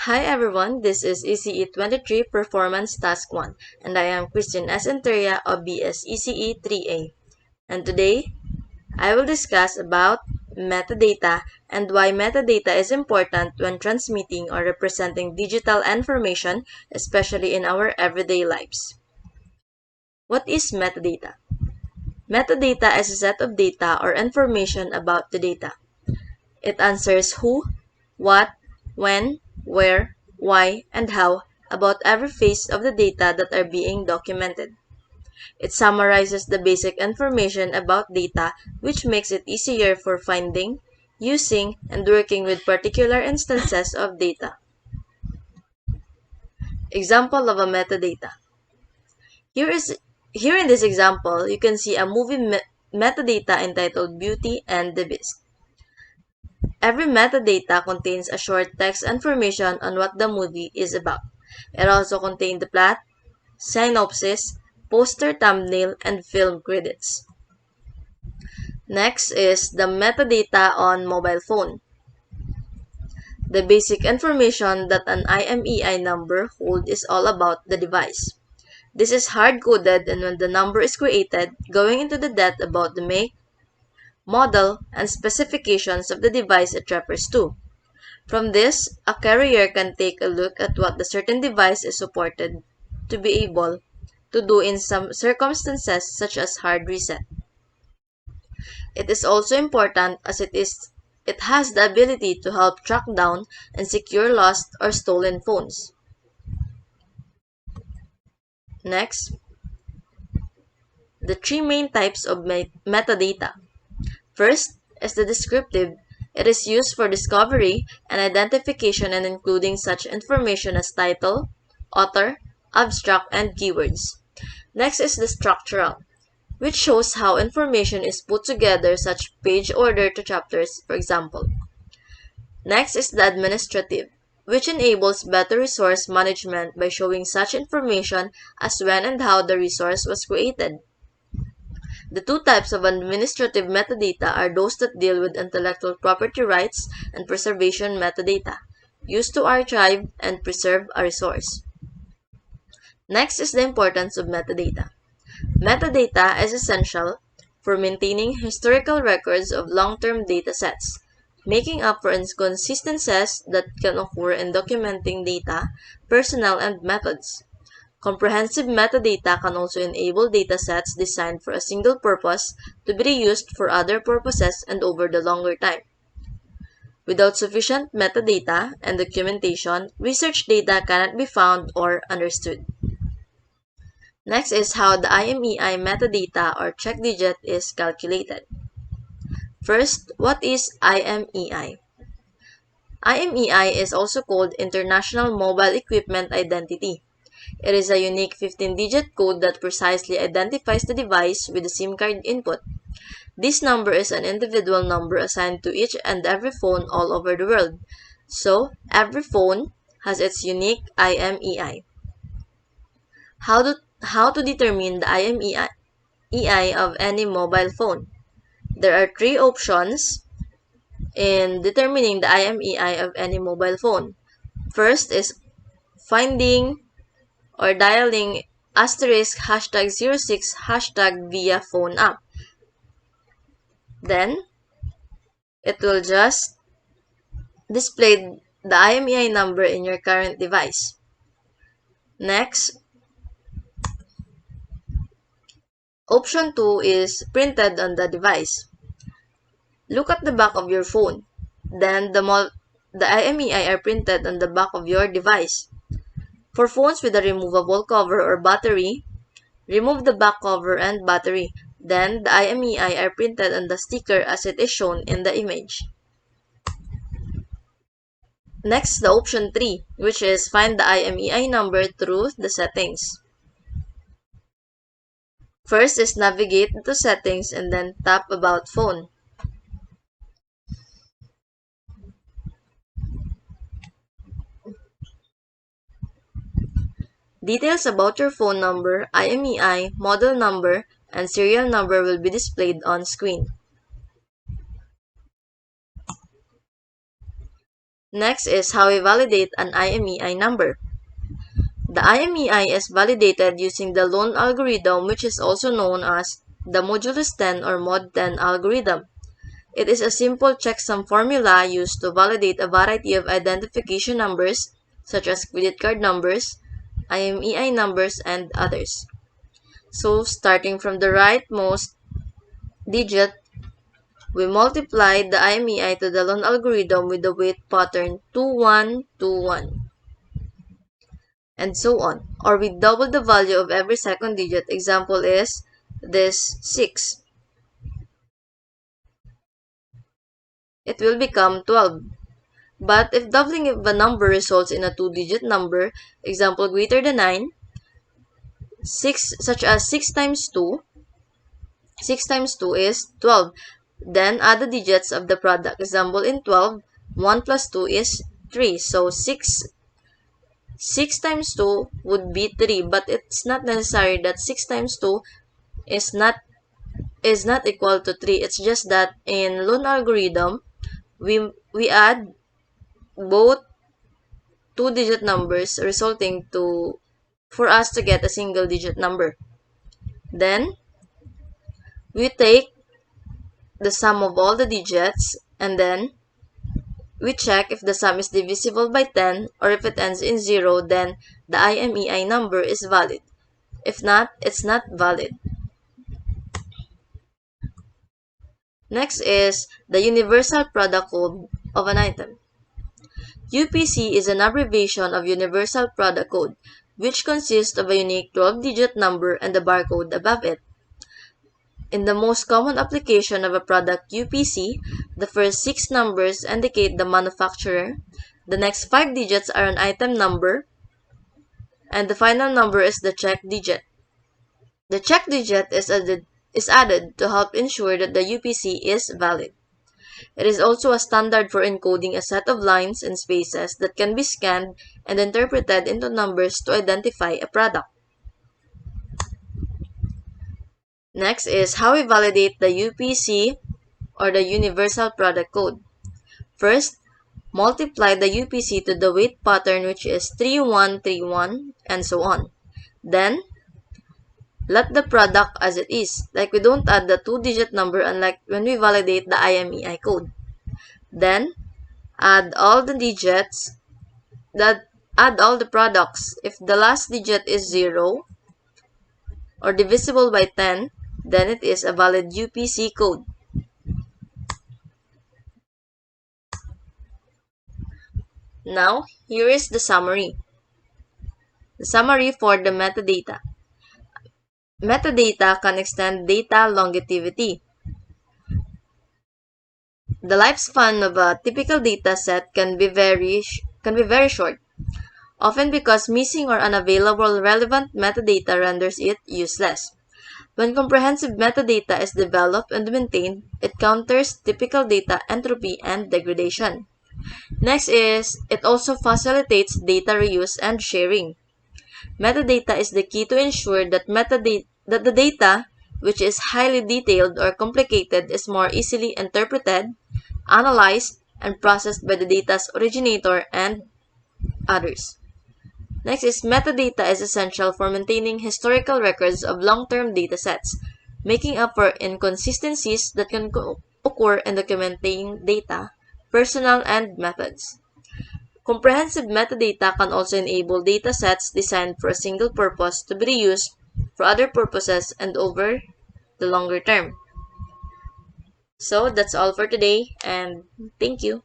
Hi everyone, this is ECE23 Performance Task 1 and I am Christine S. Interia of BS ECE3A. And today, I will discuss about metadata and why metadata is important when transmitting or representing digital information, especially in our everyday lives. What is metadata? Metadata is a set of data or information about the data. It answers who, what, when, where, why, and how about every phase of the data that are being documented. It summarizes the basic information about data, which makes it easier for finding, using, and working with particular instances of data. Example of a metadata. Here in this example, you can see a movie metadata entitled Beauty and the Beast. Every metadata contains a short text information on what the movie is about. It also contains the plot, synopsis, poster thumbnail, and film credits. Next is the metadata on mobile phone. The basic information that an IMEI number holds is all about the device. This is hard-coded, and when the number is created, going into the depth about the make, model, and specifications of the device it refers to. From this, a carrier can take a look at what the certain device is supported to be able to do in some circumstances such as hard reset. It is also important as it has the ability to help track down and secure lost or stolen phones. Next, the three main types of metadata. First is the descriptive. It is used for discovery and identification and including such information as title, author, abstract, and keywords. Next is the structural, which shows how information is put together such page order to chapters, for example. Next is the administrative, which enables better resource management by showing such information as when and how the resource was created. The two types of administrative metadata are those that deal with intellectual property rights and preservation metadata, used to archive and preserve a resource. Next is the importance of metadata. Metadata is essential for maintaining historical records of long-term data sets, making up for inconsistencies that can occur in documenting data, personnel, and methods. Comprehensive metadata can also enable datasets designed for a single purpose to be reused for other purposes and over the longer time. Without sufficient metadata and documentation, research data cannot be found or understood. Next is how the IMEI metadata or check digit is calculated. First, what is IMEI? IMEI is also called International Mobile Equipment Identity. It is a unique 15-digit code that precisely identifies the device with the SIM card input. This number is an individual number assigned to each and every phone all over the world. So, every phone has its unique IMEI. How to determine the IMEI of any mobile phone? There are three options in determining the IMEI of any mobile phone. First is finding or dialing asterisk hashtag 06 hashtag via phone app. Then, it will just display the IMEI number in your current device. Next, option 2 is printed on the device. Look at the back of your phone. Then, the IMEI are printed on the back of your device. For phones with a removable cover or battery, remove the back cover and battery. Then, the IMEI are printed on the sticker as it is shown in the image. Next, the option 3, which is find the IMEI number through the settings. First is navigate to settings and then tap about phone. Details about your phone number, IMEI, model number, and serial number will be displayed on screen. Next is how we validate an IMEI number. The IMEI is validated using the loan algorithm, which is also known as the modulus 10 or mod 10 algorithm. It is a simple checksum formula used to validate a variety of identification numbers such as credit card numbers, IMEI numbers, and others. So, starting from the rightmost digit, we multiply the IMEI to the loan algorithm with the weight pattern 2121, and so on. Or we double the value of every second digit. Example is this 6. It will become 12. But if doubling of a number results in a two-digit number, example greater than 9, 6 such as 6 times 2 is 12. Then add the digits of the product. Example in 12, 1 plus 2 is 3. So 6 times 2 would be 3, but it's not necessary that 6 times 2 is not equal to 3. It's just that in loan algorithm, we add both two-digit numbers resulting to for us to get a single digit number. Then we take the sum of all the digits and then we check if the sum is divisible by 10 or if it ends in 0, then the IMEI number is valid. If not, it's not valid. Next is the universal product code of an item. UPC is an abbreviation of Universal Product Code, which consists of a unique 12-digit number and the barcode above it. In the most common application of a product UPC, the first 6 numbers indicate the manufacturer, the next 5 digits are an item number, and the final number is the check digit. The check digit is added to help ensure that the UPC is valid. It is also a standard for encoding a set of lines and spaces that can be scanned and interpreted into numbers to identify a product. Next is how we validate the UPC or the Universal Product Code. First, multiply the UPC to the weight pattern, which is 3131 and so on. Then, let the product as it is, like we don't add the two-digit number unlike when we validate the IMEI code. Then, add all the digits, add all the products. If the last digit is 0 or divisible by 10, then it is a valid UPC code. Now, here is the summary. The summary for the metadata. Metadata can extend data longevity. The lifespan of a typical data set can be very short, often because missing or unavailable relevant metadata renders it useless. When comprehensive metadata is developed and maintained, it counters typical data entropy and degradation. Next is, it also facilitates data reuse and sharing. Metadata is the key to ensure that the data, which is highly detailed or complicated, is more easily interpreted, analyzed, and processed by the data's originator and others. Next is metadata is essential for maintaining historical records of long-term datasets, making up for inconsistencies that can occur in documenting data, personnel, and methods. Comprehensive metadata can also enable datasets designed for a single purpose to be reused for other purposes and over the longer term. So that's all for today, and thank you.